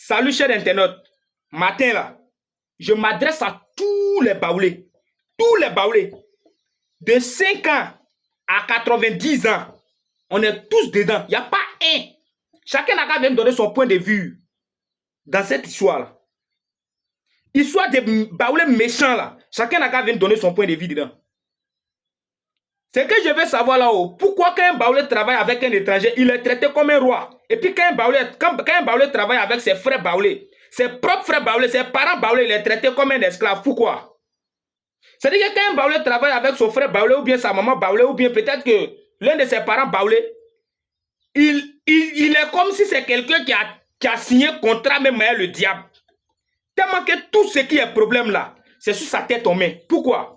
Salut chers internautes. Matin là, je m'adresse à tous les baoulés. Tous les baoulés. De 5 ans à 90 ans. On est tous dedans. Il n'y a pas un. Chacun n'a qu'à venir donner son point de vue dans cette histoire-là. Histoire des baoulés méchants là. Chacun n'a qu'à venir donner son point de vue dedans. C'est que je veux savoir là-haut, pourquoi quand un baoulé travaille avec un étranger, il est traité comme un roi. Et puis quand un baoulé travaille avec ses frères baoulés, ses propres frères baoulés, ses parents baoulés, il est traité comme un esclave. Pourquoi? C'est-à-dire que quand un baoulé travaille avec son frère baoulé, ou bien sa maman baoulé, ou bien peut-être que l'un de ses parents baoulés, il est comme si c'est quelqu'un qui a signé contrat même avec le diable. Tellement que tout ce qui est problème là, c'est sur sa tête en main. Pourquoi?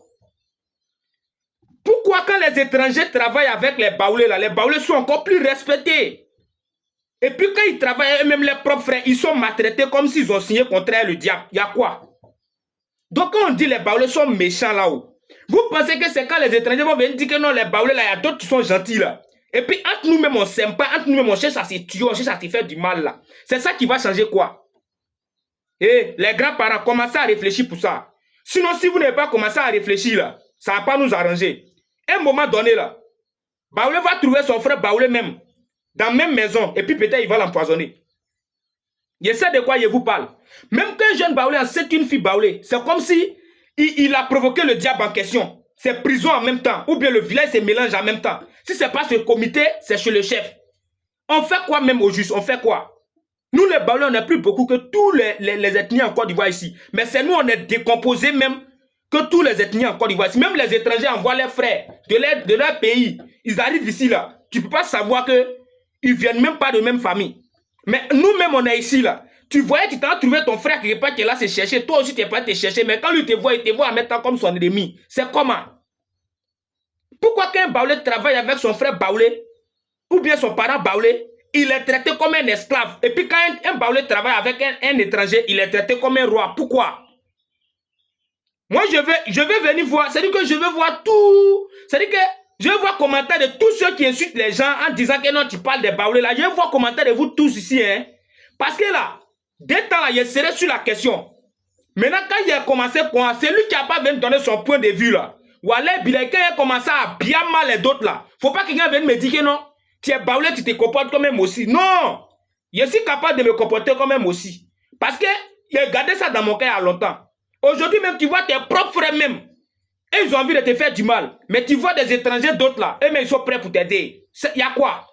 Pourquoi quand les étrangers travaillent avec les baoulés là, les baoulés sont encore plus respectés? Et puis quand ils travaillent eux-mêmes, les propres frères, ils sont maltraités comme s'ils ont signé contre le diable. Il y a quoi? Donc quand on dit les baoulés sont méchants là-haut, vous pensez que c'est quand les étrangers vont venir dire que non, les baoulés là, il y a d'autres qui sont gentils là. Et puis entre nous-mêmes on s'aime pas, entre nous-mêmes on cherche à se tuer, on cherche à se faire du mal là. C'est ça qui va changer quoi? Et les grands-parents, commencez à réfléchir pour ça. Sinon si vous n'avez pas commencé à réfléchir là, ça ne va pas nous arranger. À un moment donné là, baoulé va trouver son frère baoulé même dans la même maison et puis peut-être il va l'empoisonner. Je sais de quoi je vous parle. Même qu'un jeune baoulé c'est une fille baoulée, c'est comme si il a provoqué le diable en question. C'est prison en même temps, ou bien le village se mélange en même temps. Si c'est pas ce comité, c'est chez le chef. On fait quoi même au juste? On fait quoi? Nous les baoulés, on n'est plus beaucoup que tous les ethnies en Côte d'Ivoire ici. Mais c'est nous, on est décomposés même que tous les ethnies en Côte d'Ivoire. Même les étrangers envoient leurs frères de leur pays. Ils arrivent ici là. Tu ne peux pas savoir qu'ils ne viennent même pas de même famille. Mais nous-mêmes, on est ici là. Tu voyais, tu t'as trouvé ton frère quelque part qui est là se chercher. Toi aussi, tu n'es pas te chercher. Mais quand lui te voit, il te voit en mettant comme son ennemi. C'est comment? Pourquoi qu'un baoulé travaille avec son frère baoulé ou bien son parent baoulé, il est traité comme un esclave. Et puis quand un baoulé travaille avec un étranger, il est traité comme un roi. Pourquoi? Moi, je vais venir voir. C'est-à-dire que je veux voir tout. C'est-à-dire que je veux voir commentaire de tous ceux qui insultent les gens en disant que non, tu parles des baoulés là. Je veux voir commentaire de vous tous ici. Hein. Parce que là, dès temps là, je serai sur la question. Maintenant, quand il a commencé, c'est lui qui n'a pas venu donner son point de vue là. Ou alors, quand il a commencé à bien mal les autres là. Faut pas que quelqu'un vienne me dire que non, tu es baoulé, tu te comportes comme même aussi. Non! Je suis capable de me comporter comme même aussi. Parce que j'ai gardé ça dans mon cœur il y a longtemps. Aujourd'hui même, tu vois tes propres frères même. Et ils ont envie de te faire du mal. Mais tu vois des étrangers d'autres là. Eux, mais ils sont prêts pour t'aider. Il y a quoi?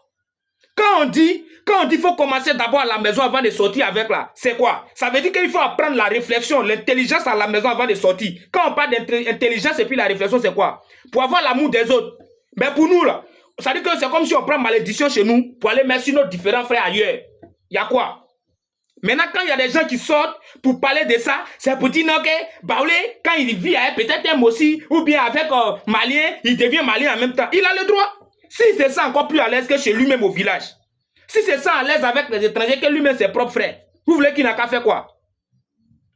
Quand on dit qu'il faut commencer d'abord à la maison avant de sortir avec là, c'est quoi? Ça veut dire qu'il faut apprendre la réflexion, l'intelligence à la maison avant de sortir. Quand on parle d'intelligence et puis la réflexion, c'est quoi? Pour avoir l'amour des autres. Mais pour nous là, ça veut dire que c'est comme si on prend malédiction chez nous pour aller mettre sur nos différents frères ailleurs. Il y a quoi? Maintenant, quand il y a des gens qui sortent pour parler de ça, c'est pour dire non, que baoulé, quand il vit avec peut-être un Mossi ou bien avec Malien, il devient Malien en même temps. Il a le droit. Si c'est ça encore plus à l'aise que chez lui-même au village. Si c'est ça à l'aise avec les étrangers que lui-même ses propres frères. Vous voulez qu'il n'a qu'à faire quoi?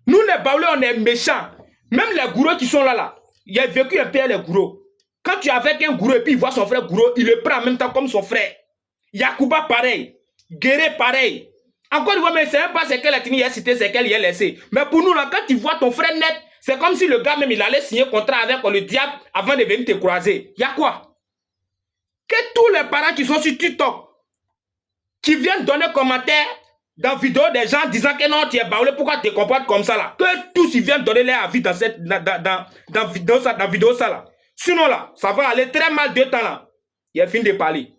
Nous les baoulés, on est méchants. Même les gourous qui sont là. Il a vécu un peu les gourous. Quand tu es avec un gourou et puis il voit son frère gourou, il le prend en même temps comme son frère. Yacouba pareil. Guéré pareil. Encore une fois, mais c'est même pas ce qu'elle a tenu, cité, c'est qu'elle y a laissé. Mais pour nous, là, quand tu vois ton frère net, c'est comme si le gars même, il allait signer contrat avec le diable avant de venir te croiser. Il y a quoi? Que tous les parents qui sont sur TikTok, qui viennent donner commentaires dans vidéo des gens disant que non, tu es baoulé, pourquoi tu te comportes comme ça là? Que tous ils viennent donner leur avis dans vidéo ça là. Sinon là, ça va aller très mal 2 temps là. Il a fini de parler.